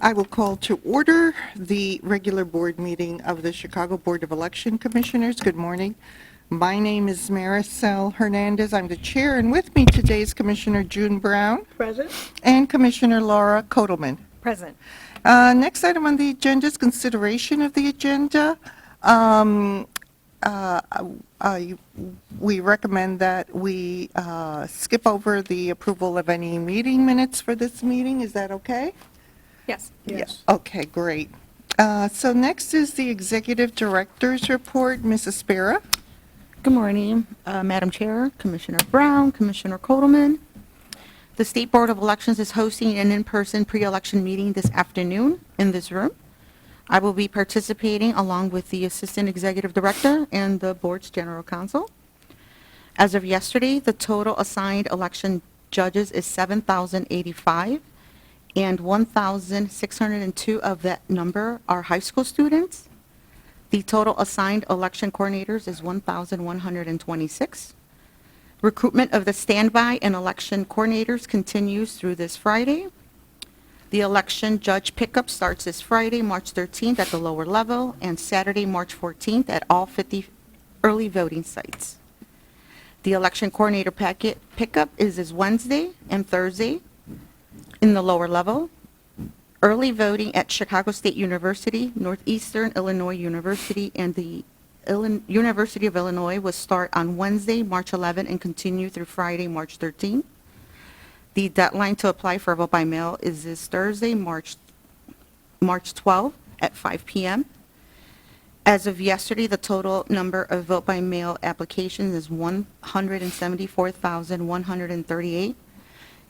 I will call to order the regular board meeting of the Chicago Board of Election Commissioners. Good morning. My name is Maricel Hernandez. I'm the chair, and with me today is Commissioner June Brown Present. and Commissioner Laura Kotelman. Present. Next item on the agenda is consideration of the agenda. Uh, We recommend that we skip over the approval of any meeting minutes for this meeting. Is that okay? Yes. Yes. Okay, great. So next is the Executive Director's Report. Mrs. Spera? Good morning, Madam Chair, Commissioner Brown, Commissioner Kotelman. The State Board of Elections is hosting an in-person pre-election meeting this afternoon in this room. I will be participating along with the Assistant Executive Director and the Board's General Counsel. As of yesterday, the total assigned election judges is 7,085, and 1,602 of that number are high school students. The total assigned election coordinators is 1,126. Recruitment of the standby and election coordinators continues through this Friday. The election judge pickup starts this Friday, March 13th at the lower level, and Saturday, March 14th at all 50 early voting sites. The election coordinator packet pickup is this Wednesday and Thursday in the lower level. Early voting at Chicago State University, Northeastern Illinois University, and the University of Illinois will start on Wednesday, March 11, and continue through Friday, March 13. The deadline to apply for vote by mail is this Thursday, March 12 at 5 p.m. As of yesterday, the total number of vote by mail applications is 174,138.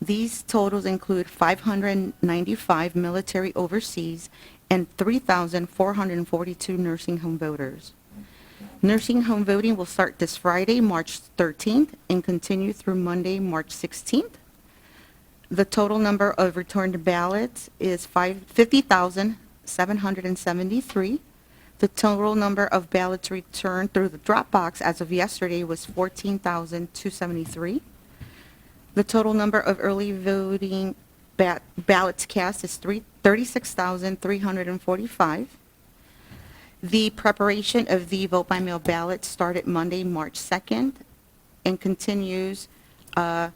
These totals include 595 military overseas and 3,442 nursing home voters. Nursing home voting will start this Friday, March 13th, and continue through Monday, March 16th. The total number of returned ballots is 50,773. The total number of ballots returned through the drop box as of yesterday was 14,273. The total number of early voting ballots cast is 36,345. The preparation of the vote-by-mail ballot started Monday, March 2nd, and continues for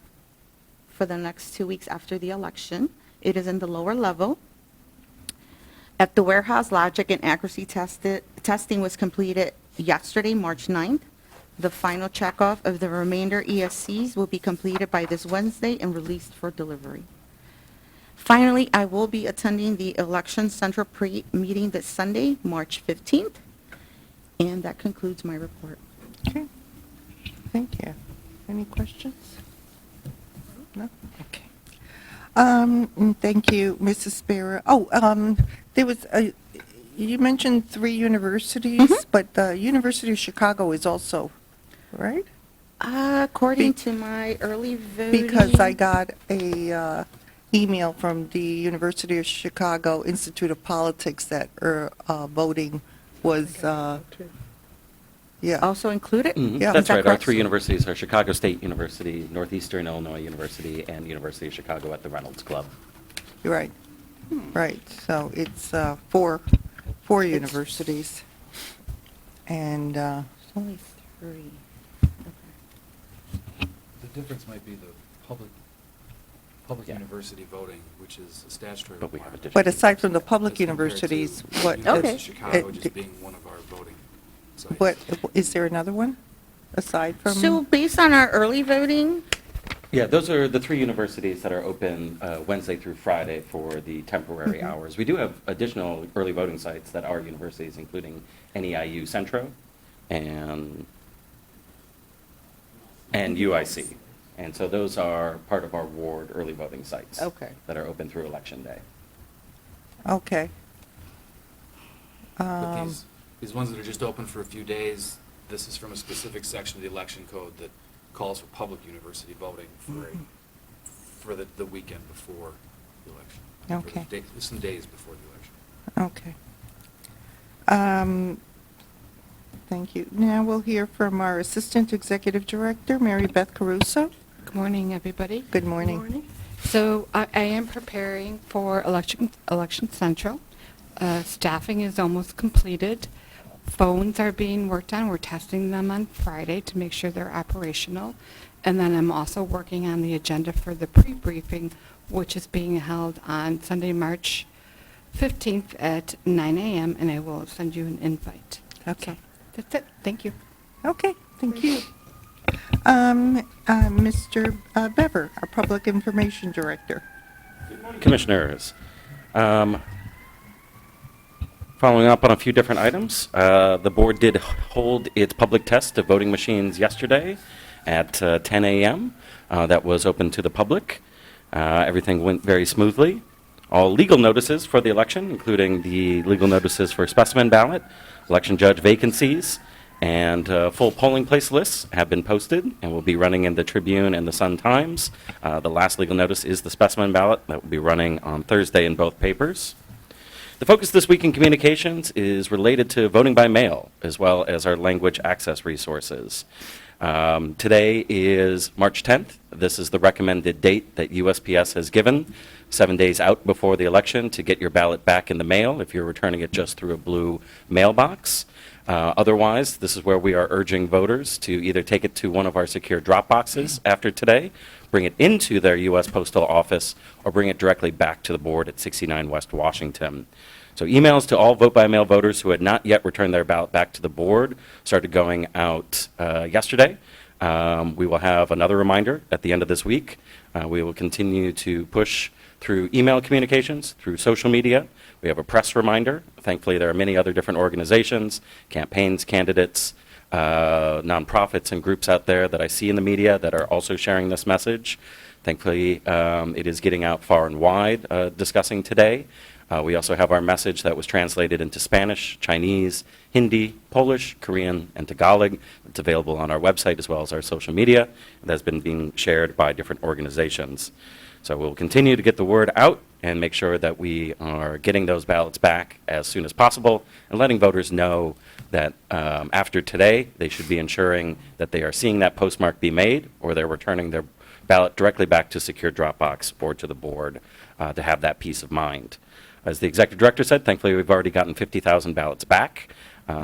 the next 2 weeks after the election. It is in the lower level. At the warehouse, logic and accuracy testing was completed yesterday, March 9th. The final checkoff of the remainder ESCs will be completed by this Wednesday and released for delivery. Finally, I will be attending the Election Central Pre-meeting this Sunday, March 15th, and that concludes my report. Okay. Thank you. Any questions? No? Okay. Thank you, Mrs. Spera. There was you mentioned 3 universities, but the University of Chicago is also, right? According to my early voting... Because I got a email from the University of Chicago Institute of Politics that voting was, yeah. Also included? Yeah. That's Is that right. Our correct? 3 universities are Chicago State University, Northeastern Illinois University, and University of Chicago at the Reynolds Club. You're right. Right. So it's 4 universities. And There's only 3. The difference might be the public Yeah. university voting, which is a statutory But we have requirement. but aside from the public As compared to universities, what University Okay. of Chicago it- just being one of our voting sites. what is there another one aside from? So based on our early voting, Yeah, those are the 3 universities that are open Wednesday through Friday for the temporary hours. We do have additional early voting sites that are universities, including NEIU Centro and UIC. And so those are part of our ward early voting sites. Okay. That are open through Election Day. Okay. But these ones that are just open for a few days, this is from a specific section of the election code that calls for public university voting for the weekend before the election. Okay. Some days before the election. Okay. Thank you. Now we'll hear from our Assistant Executive Director, Mary Beth Caruso. Good morning, everybody. Good morning. So I am preparing for Election Central. Staffing is almost completed. Phones are being worked on. We're testing them on Friday to make sure they're operational. And then I'm also working on the agenda for the pre-briefing, which is being held on Sunday, March 15th at 9 a.m., and I will send you an invite. Okay. So that's it. Thank you. Okay, thank you. Mr. Bever, our Public Information Director. Commissioners, following up on a few different items, the board did hold its public test of voting machines yesterday at 10 a.m. That was open to the public. Everything went very smoothly. All legal notices for the election, including the legal notices for specimen ballot, election judge vacancies, and full polling place lists have been posted and will be running in the Tribune and the Sun-Times. The last legal notice is the specimen ballot that will be running on Thursday in both papers. The focus this week in communications is related to voting by mail, as well as our language access resources. Today is March 10th. This is the recommended date that USPS has given, 7 days out before the election, to get your ballot back in the mail if you're returning it just through a blue mailbox. Otherwise, this is where we are urging voters to either take it to one of our secure drop boxes after today, bring it into their U.S. Postal Office, or bring it directly back to the board at 69 West Washington. So emails to all vote-by-mail voters who had not yet returned their ballot back to the board started going out yesterday. We will have another reminder at the end of this week. We will continue to push through email communications, through social media. We have a press reminder. Thankfully, there are many other different organizations, campaigns, candidates, nonprofits and groups out there that I see in the media that are also sharing this message. Thankfully, it is getting out far and wide discussing today. We also have our message that was translated into Spanish, Chinese, Hindi, Polish, Korean, and Tagalog. It's available on our website as well as our social media. It has been being shared by different organizations. So we'll continue to get the word out and make sure that we are getting those ballots back as soon as possible and letting voters know that after today, they should be ensuring that they are seeing that postmark be made or they're returning their ballot directly back to secure Dropbox or to the board to have that peace of mind. As the executive director said, thankfully we've already gotten 50,000 ballots back.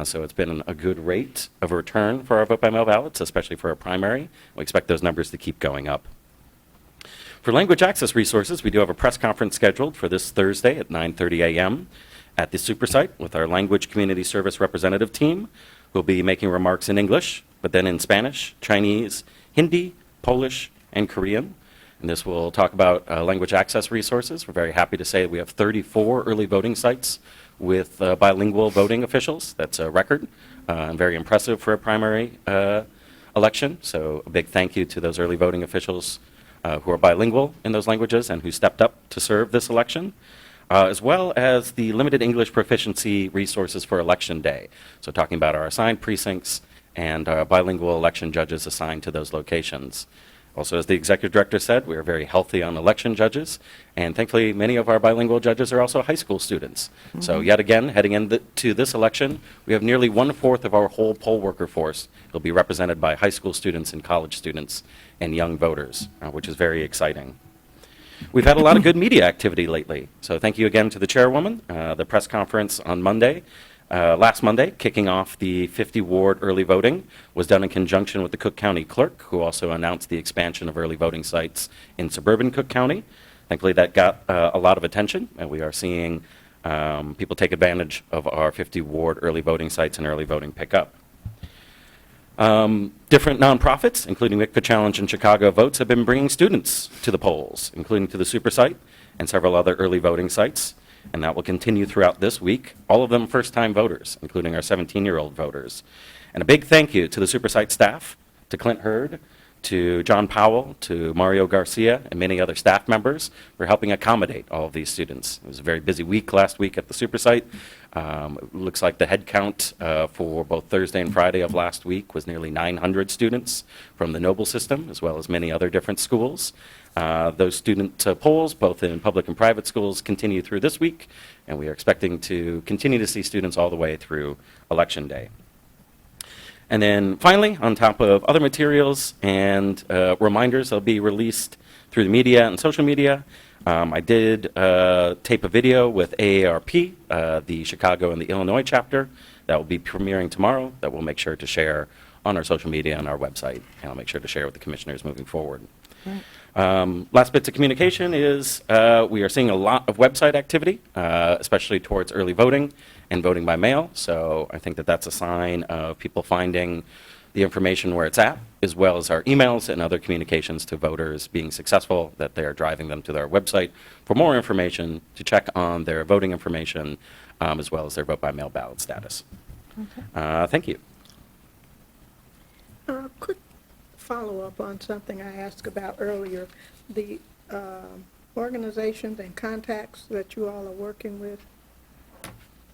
So it's been a good rate of return for our vote-by-mail ballots, especially for a primary. We expect those numbers to keep going up. For language access resources, we do have a press conference scheduled for this Thursday at 9:30 a.m. at the Supersite with our Language Community Service representative team. We'll be making remarks in English, but then in Spanish, Chinese, Hindi, Polish, and Korean. And this will talk about language access resources. We're very happy to say we have 34 early voting sites with bilingual voting officials. That's a record and very impressive for a primary election. So a big thank you to those early voting officials who are bilingual in those languages and who stepped up to serve this election, as well as the limited English proficiency resources for Election Day. So talking about our assigned precincts and bilingual election judges assigned to those locations. Also, as the executive director said, we are very healthy on election judges, and thankfully many of our bilingual judges are also high school students. So yet again, heading into this election, we have nearly 1/4 of our whole poll worker force will be represented by high school students and college students and young voters, which is very exciting. We've had a lot of good media activity lately, so thank you again to the chairwoman. The press conference on Monday, last Monday, kicking off the 50 ward early voting, was done in conjunction with the Cook County clerk, who also announced the expansion of early voting sites in suburban Cook County. Thankfully, that got a lot of attention, and we are seeing people take advantage of our 50 ward early voting sites and early voting pickup. Different nonprofits, including WICPA Challenge and Chicago Votes, have been bringing students to the polls, including to the Super Site and several other early voting sites. And that will continue throughout this week. All of them first-time voters, including our 17-year-old voters. And a big thank you to the Supersite staff, to Clint Hurd, to John Powell, to Mario Garcia, and many other staff members for helping accommodate all of these students. It was a very busy week last week at the Supersite. It looks like the head count for both Thursday and Friday of last week was nearly 900 students from the Noble system, as well as many other different schools. Those student polls, both in public and private schools, continue through this week, and we are expecting to continue to see students all the way through Election Day. And then finally, on top of other materials and reminders, they'll be released through the media and social media. I did tape a video with AARP, the Chicago and the Illinois chapter, that will be premiering tomorrow, that we'll make sure to share on our social media and our website, and I'll make sure to share with the commissioners moving forward. Last bits of communication is we are seeing a lot of website activity, especially towards early voting and voting by mail. So I think that that's a sign of people finding the information where it's at, as well as our emails and other communications to voters being successful, that they are driving them to their website for more information, to check on their voting information, as well as their vote by mail ballot status. Thank you. Quick follow-up on something I asked about earlier. The organizations and contacts that you all are working with,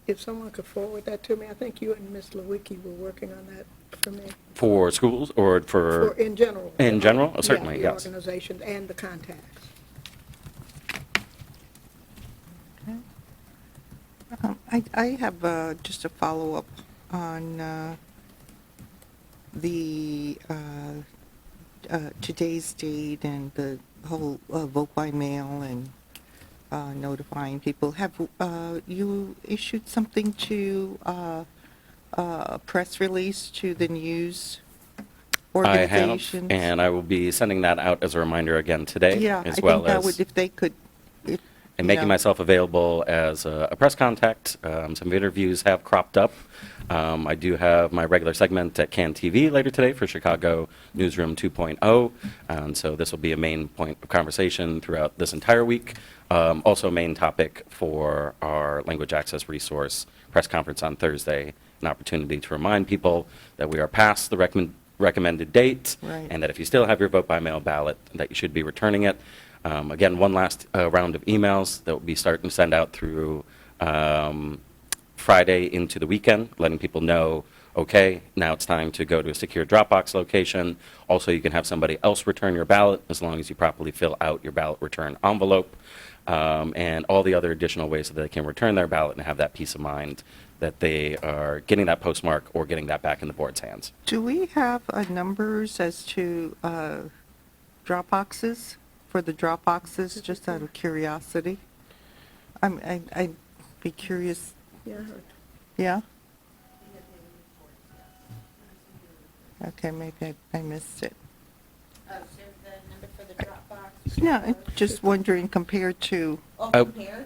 if someone could forward that to me. I think you and Ms. Lewicki were working on that for me. For schools or for? In general. In general? Oh, certainly, Yeah, yes. the organizations and the contacts. I have just a follow-up on the today's date and the whole vote by mail and notifying people. Have you issued something to a press release to the news I have, organizations? and I will be sending that out as a reminder again today, Yeah, as I well think that as, would, if they could, if, and you making know. myself available as a press contact. Some interviews have cropped up. I do have my regular segment at CAN TV later today for Chicago Newsroom 2.0, and so this will be a main point of conversation throughout this entire week. Also a main topic for our language access resource press conference on Thursday, an opportunity to remind people that we are past the recommended date, Right. and that if you still have your vote by mail ballot, that you should be returning it. Again, one last round of emails that will be starting to send out through Friday into the weekend, letting people know, okay, now it's time to go to a secure Dropbox location. Also, you can have somebody else return your ballot as long as you properly fill out your ballot return envelope, and all the other additional ways that they can return their ballot and have that peace of mind that they are getting that postmark or getting that back in the board's hands. Do we have numbers as to Dropboxes, for the Dropboxes, just out of curiosity? I'd be curious, Yeah, I heard. yeah? Okay, maybe I missed it. So the number for the Dropbox? Yeah, I'm just wondering compared to, compared?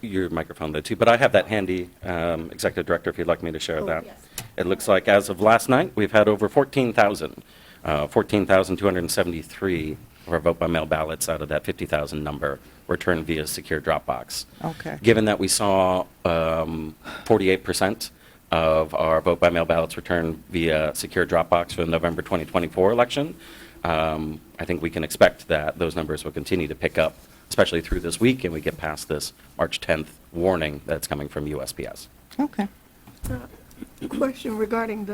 Your microphone though too, but I have that handy, Executive Director, if you'd like me to share that. yes. It looks like as of last night, we've had over 14,273 of our vote by mail ballots out of that 50,000 number returned via secure Dropbox. okay. Given that we saw 48% of our vote by mail ballots returned via secure Dropbox for the November 2024 election, I think we can expect that those numbers will continue to pick up, especially through this week, and we get past this March 10th warning that's coming from USPS. Okay. Question regarding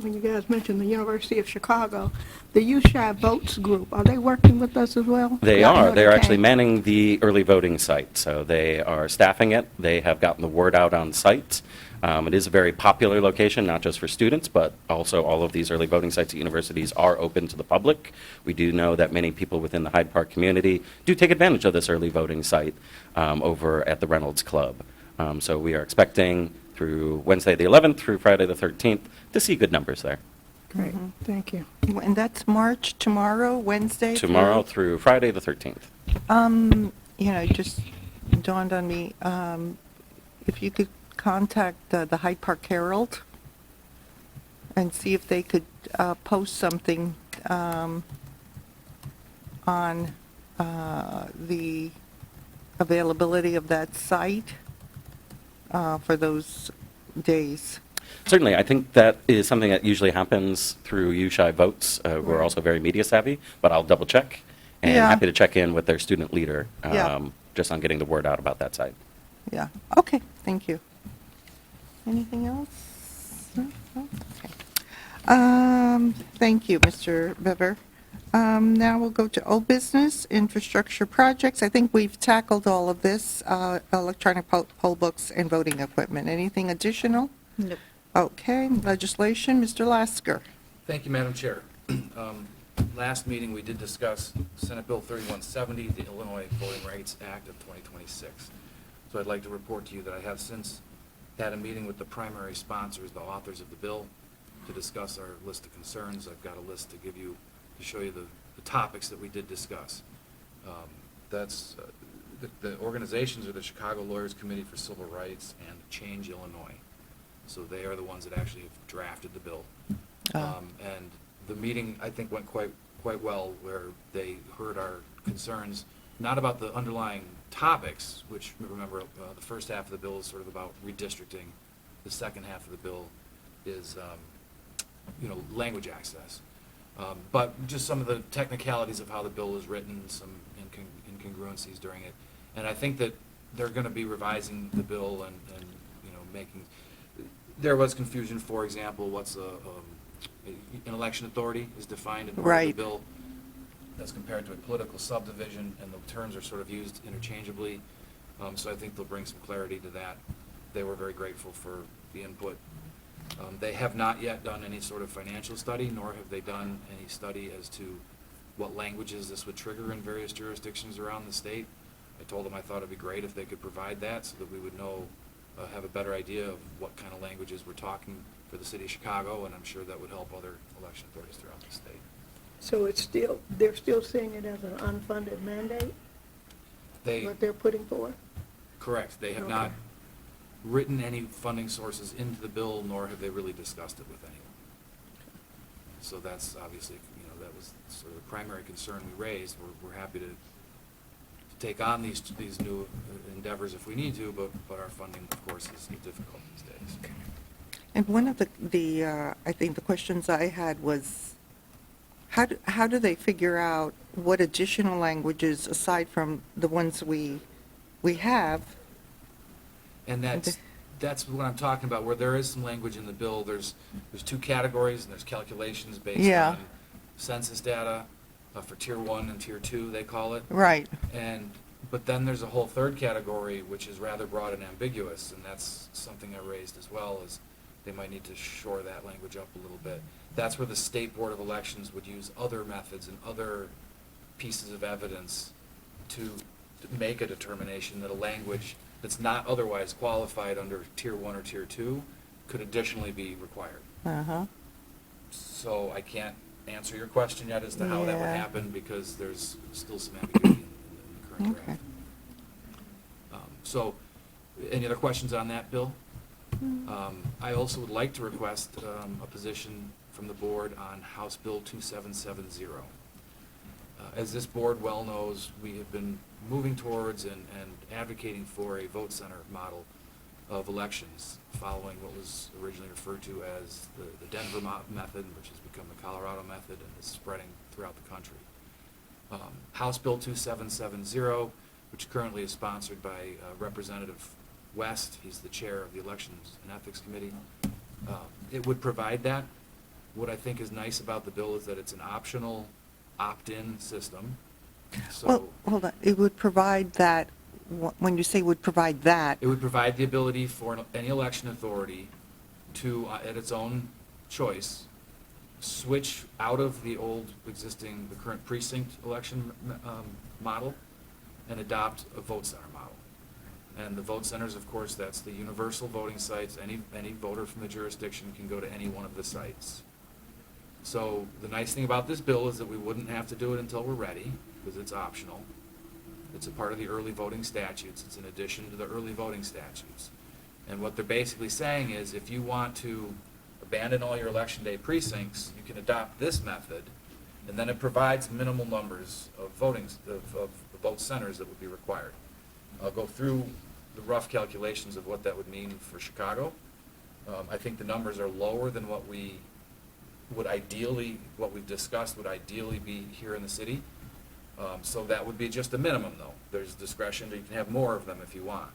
when you guys mentioned the University of Chicago, the USHI Votes group, are they working with us as well? They Yeah, I are. know They are actually came. manning the early voting site, so they are staffing it. They have gotten the word out on site. It is a very popular location, not just for students, but also all of these early voting sites at universities are open to the public. We do know that many people within the Hyde Park community do take advantage of this early voting site over at the Reynolds Club. So we are expecting through Wednesday the 11th through Friday the 13th to see good numbers there. Great, thank you. And that's March, tomorrow, Wednesday? Tomorrow through Friday the 13th. You know, it just dawned on me, if you could contact the Hyde Park Herald and see if they could post something on the availability of that site for those days. Certainly, I think that is something that usually happens through USHI Votes. We're also very media savvy, but I'll double check and Yeah. happy to check in with their student leader Yeah. just on getting the word out about that site. Yeah, okay, thank you. Anything else? No? No? Okay. Thank you, Mr. Bever. Now we'll go to old business, infrastructure projects. I think we've tackled all of this, electronic poll books and voting equipment. Anything additional? Nope. Okay, legislation, Mr. Lasker. Thank you, Madam Chair. last meeting, we did discuss Senate Bill 3170, the Illinois Voting Rights Act of 2026. So I'd like to report to you that I have since had a meeting with the primary sponsors, the authors of the bill, to discuss our list of concerns. I've got a list to give you, to show you the topics that we did discuss. That's, the organizations are the Chicago Lawyers Committee for Civil Rights and Change Illinois. So they are the ones that actually have drafted the bill. And the meeting, I think, went quite well, where they heard our concerns, not about the underlying topics, which, remember, the first half of the bill is sort of about redistricting. The second half of the bill is, language access. But just some of the technicalities of how the bill is written, some incongruencies during it. And I think that they're going to be revising the bill and making, there was confusion, for example, what's an election authority is defined in part of the Right. bill as compared to a political subdivision, and the terms are sort of used interchangeably. So I think they'll bring some clarity to that. They were very grateful for the input. They have not yet done any sort of financial study, nor have they done any study as to what languages this would trigger in various jurisdictions around the state. I told them I thought it'd be great if they could provide that so that we would know, have a better idea of what kind of languages we're talking for the city of Chicago, and I'm sure that would help other election authorities throughout the state. So it's still, they're still seeing it as an unfunded mandate, They, what they're putting forth? correct, they have Okay. not written any funding sources into the bill, nor have they really discussed it with anyone. So that's obviously, that was sort of the primary concern we raised. We're happy to take on these new endeavors if we need to, but our funding, of course, is difficult these days. And one of the I think the questions I had was, how do they figure out what additional languages, aside from the ones we have? And that's what I'm talking about, where there is some language in the bill. There's two categories, and there's calculations based Yeah. on census data for Tier 1 and Tier 2, they call it. Right. But then there's a whole third category, which is rather broad and ambiguous, and that's something I raised as well, is they might need to shore that language up a little bit. That's where the State Board of Elections would use other methods and other pieces of evidence to make a determination that a language that's not otherwise qualified under Tier 1 or Tier 2 could additionally be required. Uh-huh. So I can't answer your question yet as to how that would Yeah. happen, because there's still some ambiguity in the current Okay. draft. So, any other questions on that, Bill? I also would like to request a position from the board on House Bill 2770. As this board well knows, we have been moving towards and advocating for a vote center model of elections, following what was originally referred to as the Denver method, which has become the Colorado method and is spreading throughout the country. House Bill 2770, which currently is sponsored by Representative West, he's the chair of the Elections and Ethics Committee. It would provide that. What I think is nice about the bill is that it's an optional opt-in system. So Well, hold on. It would provide that, when you say would provide that, it would provide the ability for any election authority to, at its own choice, switch out of the old existing, the current precinct election model and adopt a vote center model. And the vote centers, of course, that's the universal voting sites. Any voter from the jurisdiction can go to any one of the sites. So the nice thing about this bill is that we wouldn't have to do it until we're ready, because it's optional. It's a part of the early voting statutes. It's an addition to the early voting statutes. And what they're basically saying is, if you want to abandon all your election day precincts, you can adopt this method, and then it provides minimal numbers of of vote centers that would be required. I'll go through the rough calculations of what that would mean for Chicago. I think the numbers are lower than what we would ideally, what we've discussed would ideally be here in the city. So that would be just a minimum, though. There's discretion, you can have more of them if you want.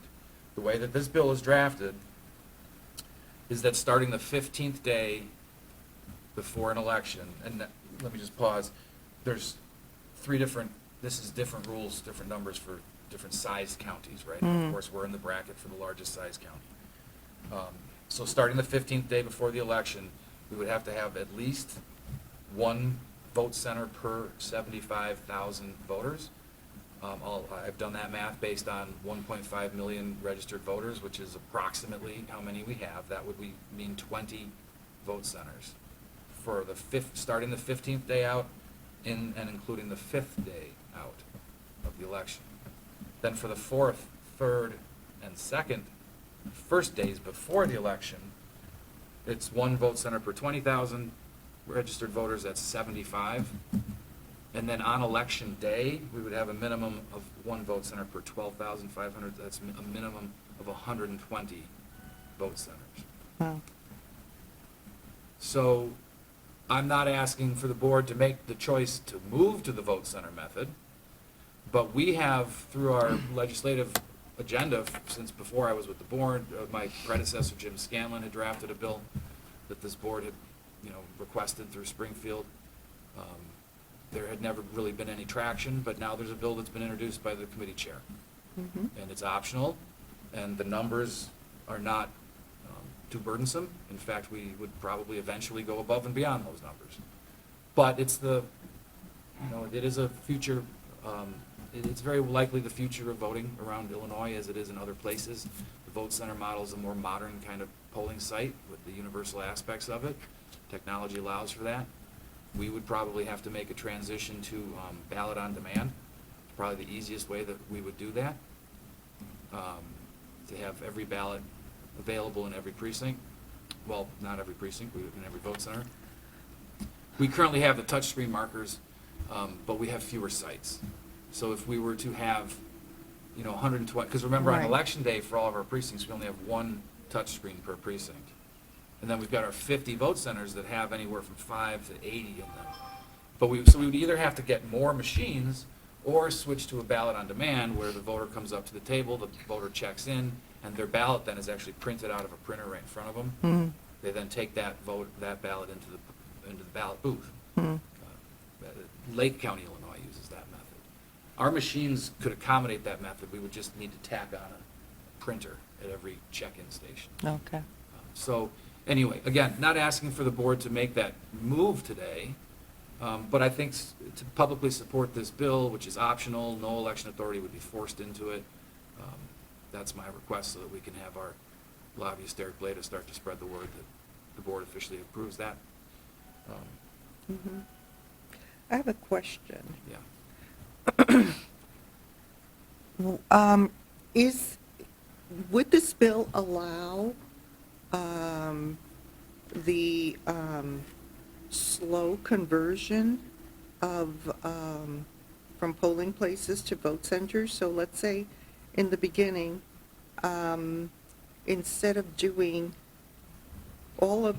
The way that this bill is drafted is that starting the 15th day before an election, and let me just pause, there's this is different rules, different numbers for different sized counties, right? And of course, we're in the bracket for the largest size county. So starting the 15th day before the election, we would have to have at least one vote center per 75,000 voters. I've done that math based on 1.5 million registered voters, which is approximately how many we have. That would mean 20 vote centers for starting the 15th day out and including the 5th day out of the election. Then for the 4th, 3rd, and 2nd, first days before the election, it's one vote center per 20,000 registered voters, that's 75. And then on election day, we would have a minimum of one vote center per 12,500, that's a minimum of 120 vote centers. Wow. So I'm not asking for the board to make the choice to move to the vote center method, but we have, through our legislative agenda, since before I was with the board, my predecessor, Jim Scanlon, had drafted a bill that this board had, requested through Springfield. There had never really been any traction, but now there's a bill that's been introduced by the committee chair. Mhm. And it's optional, and the numbers are not too burdensome. In fact, we would probably eventually go above and beyond those numbers. But it's it is a future, it's very likely the future of voting around Illinois as it is in other places. The vote center model is a more modern kind of polling site with the universal aspects of it. Technology allows for that. We would probably have to make a transition to ballot on demand. It's probably the easiest way that we would do that, to have every ballot available in every precinct. Well, not every precinct, in every vote center. We currently have the touchscreen markers, but we have fewer sites. So if we were to have, 120, because remember on Right. election day for all of our precincts, we only have one touchscreen per precinct. And then we've got our 50 vote centers that have anywhere from 5 to 80 in them. So we would either have to get more machines or switch to a ballot on demand where the voter comes up to the table, the voter checks in, and their ballot then is actually printed out of a printer right in front of them. Mhm. They then take that ballot into the ballot booth. Mhm. Lake County, Illinois uses that method. Our machines could accommodate that method. We would just need to tack on a printer at every check-in station. Okay. So, anyway, again, not asking for the board to make that move today, but I think to publicly support this bill, which is optional, no election authority would be forced into it. That's my request so that we can have our lobbyist Eric Blada start to spread the word that the board officially approves that. Mhm. I have a question. Yeah. Would this bill allow the slow conversion of, from polling places to vote centers? So let's say in the beginning, instead of doing all of,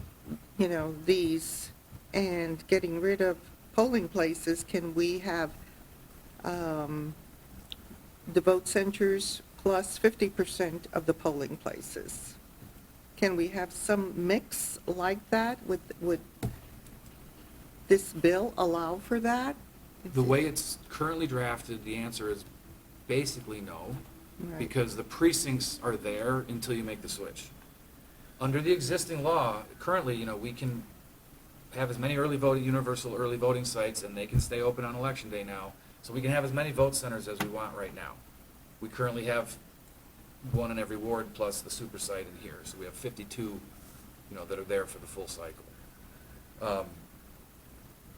these and getting rid of polling places, can we have the vote centers plus 50% of the polling places? Can we have some mix like that? Would this bill allow for that? The way it's currently drafted, the answer is basically no, Right. because the precincts are there until you make the switch. Under the existing law, currently, we can have as many universal early voting sites, and they can stay open on election day now, so we can have as many vote centers as we want right now. We currently have one in every ward plus the super site in here, so we have 52, that are there for the full cycle.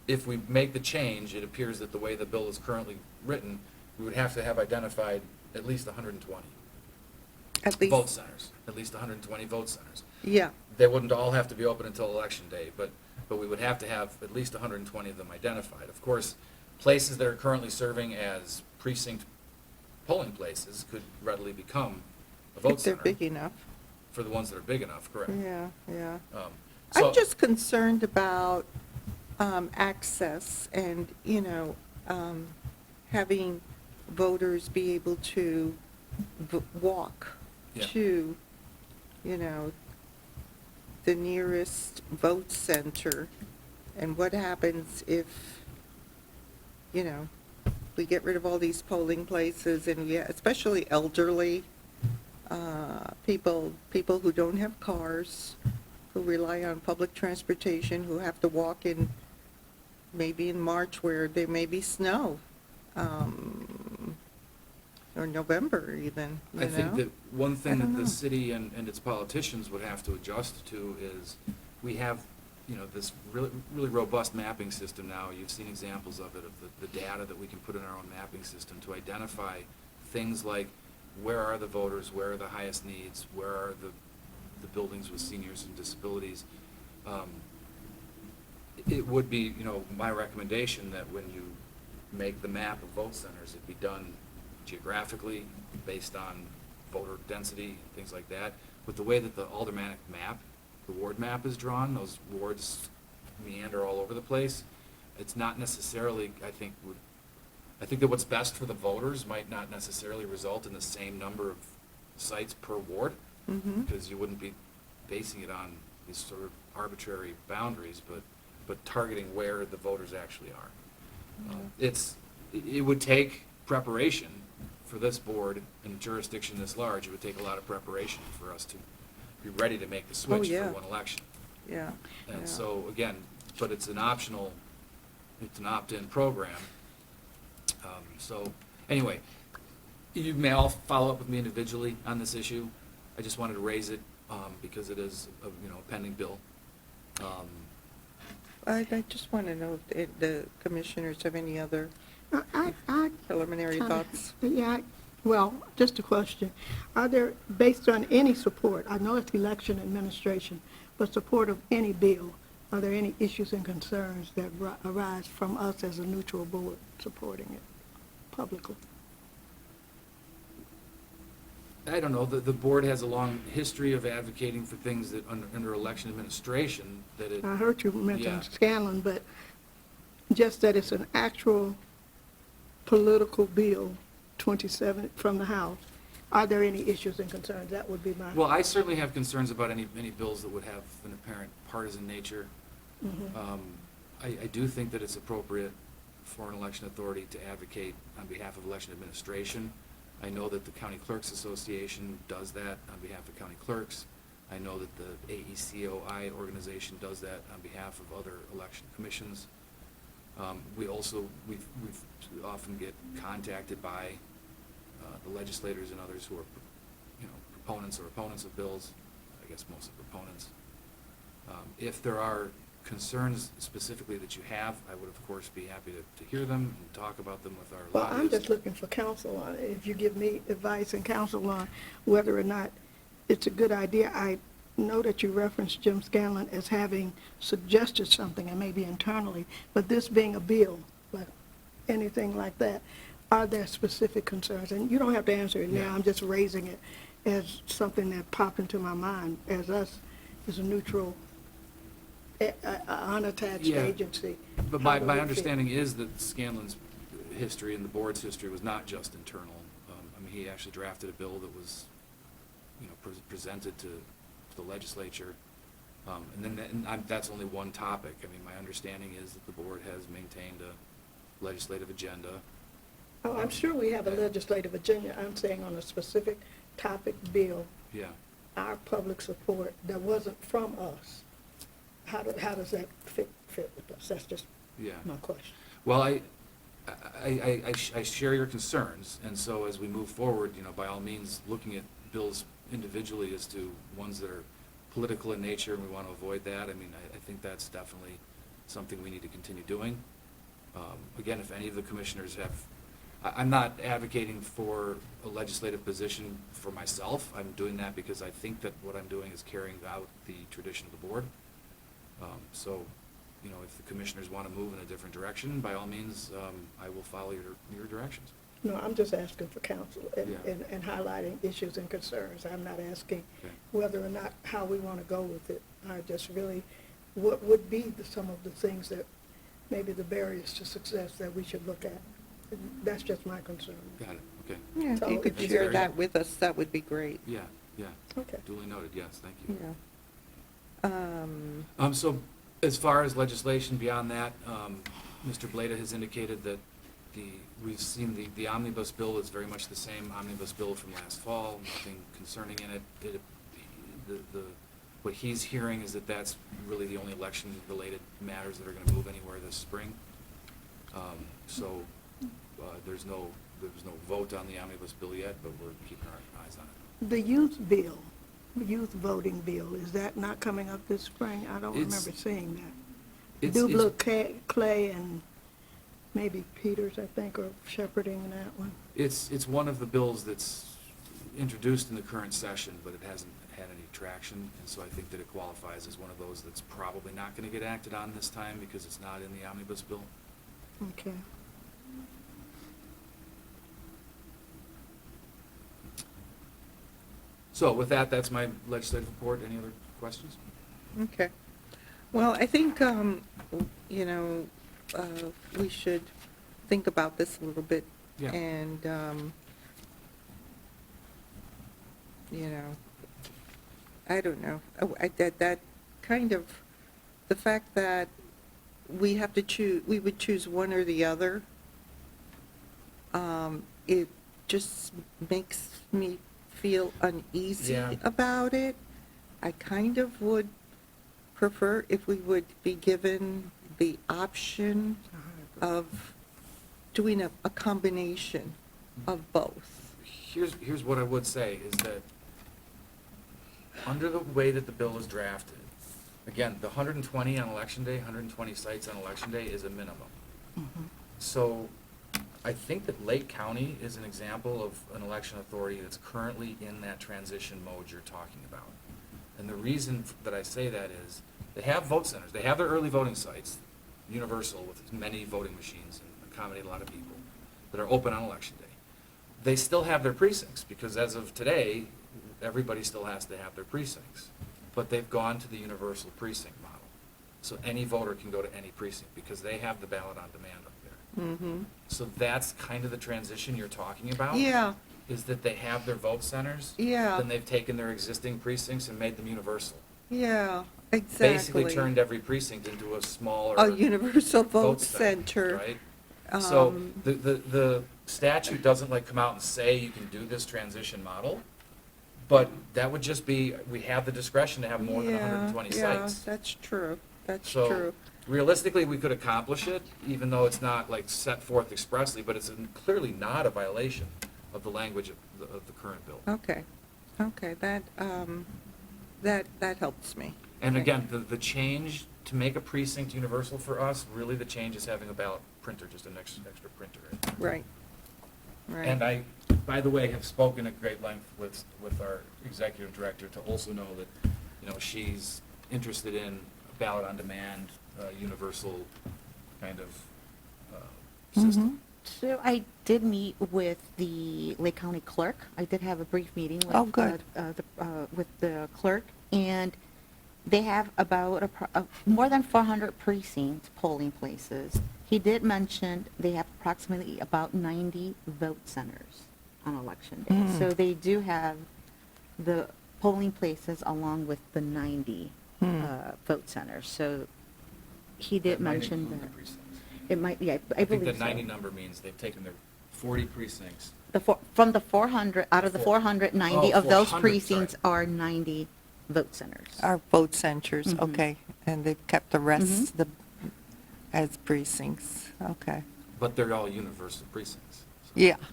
If we make the change, it appears that the way the bill is currently written, we would have to have identified at least 120 At least, vote centers, at least 120 vote centers. yeah, They wouldn't all have to be open until election day, but we would have to have at least 120 of them identified. Of course, places that are currently serving as precinct polling places could readily become a vote if they're center big enough. for the ones that are big enough, correct? Yeah, yeah. So- I'm just concerned about access and, having voters be able to walk Yeah. to, the nearest vote center. And what happens if, we get rid of all these polling places and especially elderly people who don't have cars, who rely on public transportation, who have to walk in maybe in March where there may be snow, or November even, I think that one I thing don't that the know. city and its politicians would have to adjust to is, we have, this really, really robust mapping system now. You've seen examples of it, of the data that we can put in our own mapping system to identify things like, where are the voters, where are the highest needs, where are the buildings with seniors and disabilities. It would be, my recommendation that when you make the map of vote centers, it be done geographically, based on voter density, things like that. With the way that the aldermanic map, the ward map is drawn, those wards meander all over the place. It's not necessarily, I think that what's best for the voters might not necessarily result in the same number of sites per ward, Mhm. because you wouldn't be basing it on these sort of arbitrary boundaries, but targeting where the voters actually are. It would take preparation for this board and jurisdiction this large. It would take a lot of preparation for us to be ready to make the switch yeah. for one election. Yeah. And yeah. so, again, but it's an opt-in program. So, anyway, you may all follow up with me individually on this issue. I just wanted to raise it, because it is a pending bill. I just want to know if the commissioners have any other I preliminary kinda- thoughts. Yeah, well, just a question. Are there, based on any support, I know it's election administration, but support of any bill, are there any issues and concerns that arise from us as a neutral board supporting it publicly? I don't know, the board has a long history of advocating for things that under election administration, that it, I heard you Yeah. mention Scanlon, but just that it's an actual political bill, 27 from the House. Are there any issues and concerns? That would be my. well, I certainly have concerns about any bills that would have an apparent partisan nature. Mhm. I do think that it's appropriate for an election authority to advocate on behalf of election administration. I know that the County Clerks Association does that on behalf of county clerks. I know that the AECOI organization does that on behalf of other election commissions. We often get contacted by the legislators and others who are, proponents or opponents of bills, I guess mostly proponents. If there are concerns specifically that you have, I would of course be happy to hear them and talk about them with our Well, I'm lobbyists. just looking for counsel on it. If you give me advice and counsel on whether or not it's a good idea. I know that you referenced Jim Scanlon as having suggested something, and maybe internally, but this being a bill, like anything like that, are there specific concerns? And you don't have to answer it now, Yeah. I'm just raising it as something that popped into my mind as us, as a neutral, unattached Yeah. agency. But How my do we feel? understanding is that Scanlon's history and the board's history was not just internal. He actually drafted a bill that was, presented to the legislature. That's only one topic. My understanding is that the board has maintained a legislative agenda. Oh, I'm sure we have a legislative agenda. I'm saying on a specific topic bill, Yeah. our public support that wasn't from us. How does that fit with us? That's just Yeah. my question. Well, I share your concerns, and so as we move forward, by all means, looking at bills individually as to ones that are political in nature, and we want to avoid that, I think that's definitely something we need to continue doing. Again, if any of the commissioners have, I'm not advocating for a legislative position for myself. I'm doing that because I think that what I'm doing is carrying out the tradition of the board. So, if the commissioners want to move in a different direction, by all means, I will follow your directions. No, I'm just asking for counsel Yeah. and highlighting issues and concerns. I'm not asking Okay. whether or not how we want to go with it. I just really, what would be some of the things that, maybe the barriers to success that we should look at? That's just my concern. Got it, okay. Yeah, if So you could it's share very- that with us, that would be great. Yeah, yeah. Okay. Duly noted, yes, thank you. Yeah. So as far as legislation beyond that, Mr. Blada has indicated that we've seen the omnibus bill is very much the same omnibus bill from last fall, nothing concerning in it. The what he's hearing is that that's really the only election-related matters that are going to move anywhere this spring. So there's no vote on the omnibus bill yet, but we're keeping our eyes on it. The youth bill, the youth voting bill, is that not coming up this spring? I don't It's- remember seeing that. It's- Dubla, Clay, and maybe Peters, I think, are shepherding that one. It's one of the bills that's introduced in the current session, but it hasn't had any traction, and so I think that it qualifies as one of those that's probably not going to get acted on this time because it's not in the omnibus bill. Okay. So with that, that's my legislative report. Any other questions? Okay. Well, I think, you know, we should think about this a little bit. Yeah. And, you know, I don't know. That kind of, the fact that we have to choose, we would choose one or the other, it just makes me feel uneasy Yeah. about it. I kind of would prefer if we would be given the option of doing a combination of both. Here's what I would say, is that under the way that the bill is drafted, again, the 120 on Election Day, 120 sites on Election Day is a minimum. So I think that Lake County is an example of an election authority that's currently in that transition mode you're talking about. And the reason that I say that is, they have vote centers, they have their early voting sites, universal with many voting machines and accommodate a lot of people, that are open on Election Day. They still have their precincts, because as of today, everybody still has to have their precincts. But they've gone to the universal precinct model. So any voter can go to any precinct, because they have the ballot on demand up there. Mm-hmm. So that's kind of the transition you're talking about. Yeah, Is that they have their vote centers. Yeah. Then they've taken their existing precincts and made them universal. yeah, exactly. Basically turned every precinct into a smaller. A universal vote center, center. Right? So Um, the statute doesn't like come out and say you can do this transition model, but that would just be, we have the discretion to have more than 120 sites. Yeah, that's true, that's So true. realistically, we could accomplish it, even though it's not like set forth expressly, but it's clearly not a violation of the language of the current bill. Okay, okay, that helps me. And Okay. again, the change to make a precinct universal for us, really the change is having a ballot printer, just an extra printer. Right, right. And I, by the way, have spoken at great length with our executive director to also know that, you know, she's interested in ballot on demand, universal kind of system. Mhm. So I did meet with the Lake County clerk. I did have a brief meeting with, Oh, good. with the clerk, and they have about more than 400 precincts, polling places. He did mention they have approximately about 90 vote centers on Election Day. Mm. So they do have the polling places along with the 90 vote centers. So he did That might mention include the that. precincts. It might, yeah, I I think believe the so. 90 number means they've taken their 40 precincts. From the 400, out of the 490 of those 400, precincts sorry. are 90 vote centers. Our vote centers, Mhm. okay, and they've kept the rest as precincts, okay. But they're all universal precincts. so Yeah, kind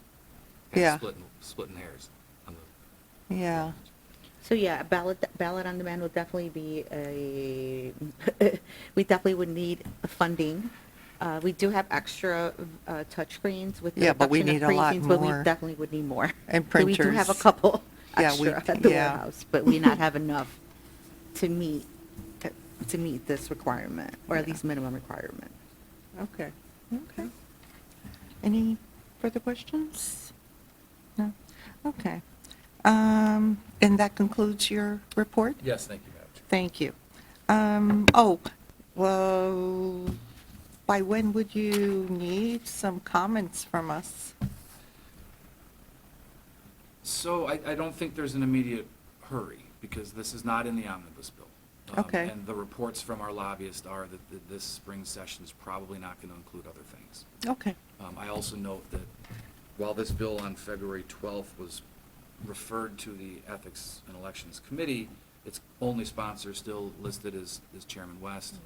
of yeah. Splitting hairs on the. Yeah. So yeah, ballot on demand would definitely be we definitely would need funding. We do have extra touchscreens with the Yeah, but we reduction of need a lot precincts, but we more. definitely would need more. And So we do have a printers. couple Yeah, we- extra at the yeah. warehouse, but we not have enough to meet this requirement, or at Yeah. least minimum requirement. Okay, okay. Any further questions? No? Okay. And that concludes your report? Yes, thank you, Madam Chair. Thank you. Well, by when would you need some comments from us? So I don't think there's an immediate hurry, because this is not in the omnibus bill. Okay. And the reports from our lobbyist are that this spring session is probably not going to include other things. Okay. I also note that while this bill on February 12th was referred to the Ethics and Elections Committee, its only sponsor still listed as Chairman West.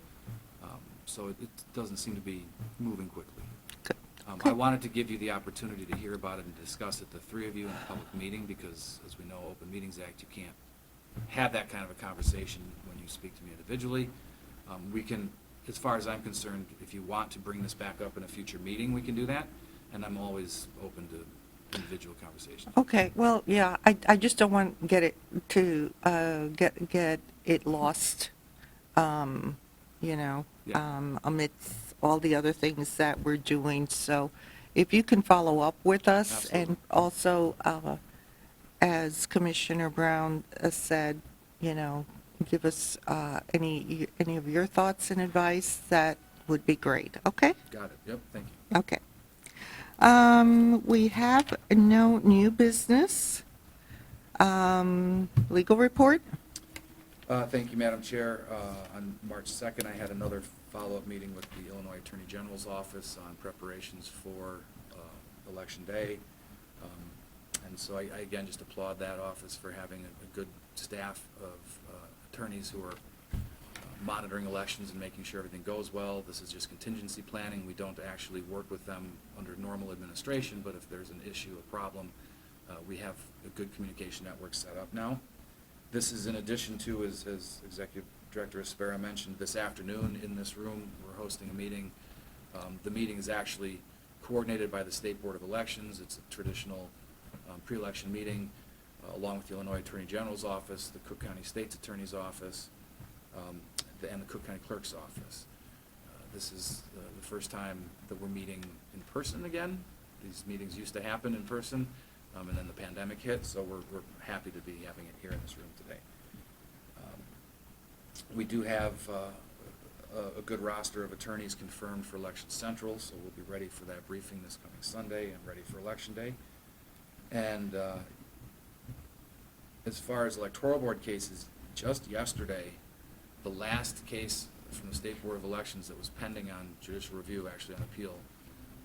So it doesn't seem to be moving quickly. Good. I wanted to give you the opportunity to hear about it and discuss it, the three of you, in a public meeting, because as we know, Open Meetings Act, you can't have that kind of a conversation when you speak to me individually. We can, as far as I'm concerned, if you want to bring this back up in a future meeting, we can do that, and I'm always open to individual conversations. Okay, well, yeah, I just don't want to get it lost, you know, Yeah. amidst all the other things that we're doing. So if you can follow up with us, and Absolutely. also, as Commissioner Brown said, you know, give us any of your thoughts and advice, that would be great, okay? Got it, yep, thank you. Okay. We have no new business. Legal report? Thank you, Madam Chair. On March 2nd, I had another follow-up meeting with the Illinois Attorney General's office on preparations for Election Day. And so I again just applaud that office for having a good staff of attorneys who are monitoring elections and making sure everything goes well. This is just contingency planning. We don't actually work with them under normal administration, but if there's an issue, a problem, we have a good communication network set up now. This is in addition to, as Executive Director Aspera mentioned, this afternoon in this room, we're hosting a meeting. The meeting is actually coordinated by the State Board of Elections. It's a traditional pre-election meeting, along with the Illinois Attorney General's office, the Cook County State's Attorney's office, and the Cook County Clerk's office. This is the first time that we're meeting in person again. These meetings used to happen in person, and then the pandemic hit, so we're happy to be having it here in this room today. We do have a good roster of attorneys confirmed for Election Central, so we'll be ready for that briefing this coming Sunday and ready for Election Day. And as far as electoral board cases, just yesterday, the last case from the State Board of Elections that was pending on judicial review, actually on appeal,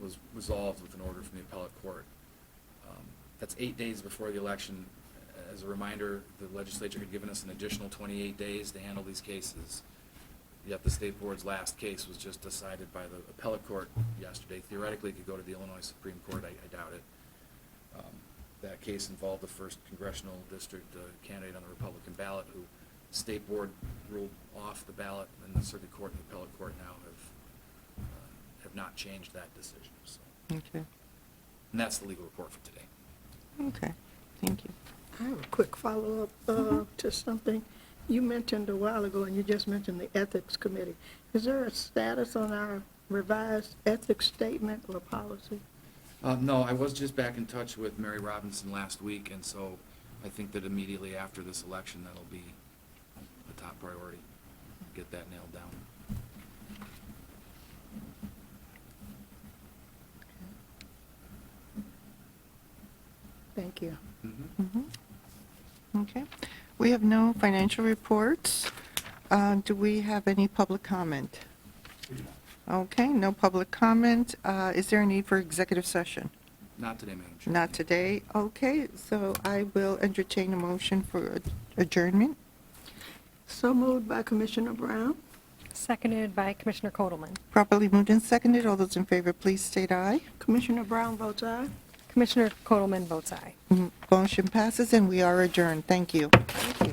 was resolved with an order from the appellate court. That's 8 days before the election. As a reminder, the legislature had given us an additional 28 days to handle these cases. Yet the State Board's last case was just decided by the appellate court yesterday. Theoretically, it could go to the Illinois Supreme Court. I doubt it. That case involved the first congressional district candidate on the Republican ballot who the State Board ruled off the ballot, and the Circuit Court and the appellate court now have not changed that decision. So, Okay. and that's the legal report for today. Okay, thank you. I have a quick follow-up to something you mentioned a while ago, and you just mentioned the Ethics Committee. Is there a status on our revised ethics statement or policy? No, I was just back in touch with Mary Robinson last week, and so I think that immediately after this election, that'll be a top priority, get that nailed down. Thank you. Mhm. Okay. We have no financial reports. Do we have any public comment? Okay, no public comment. Is there a need for executive session? Not today, Madam Chair. Not today. Okay, so I will entertain a motion for adjournment. So moved by Commissioner Brown. Seconded by Commissioner Kotelman. Properly moved and seconded. All those in favor, please state aye. Commissioner Brown votes aye. Commissioner Kotelman votes aye. Motion passes, and we are adjourned. Thank you. Thank you.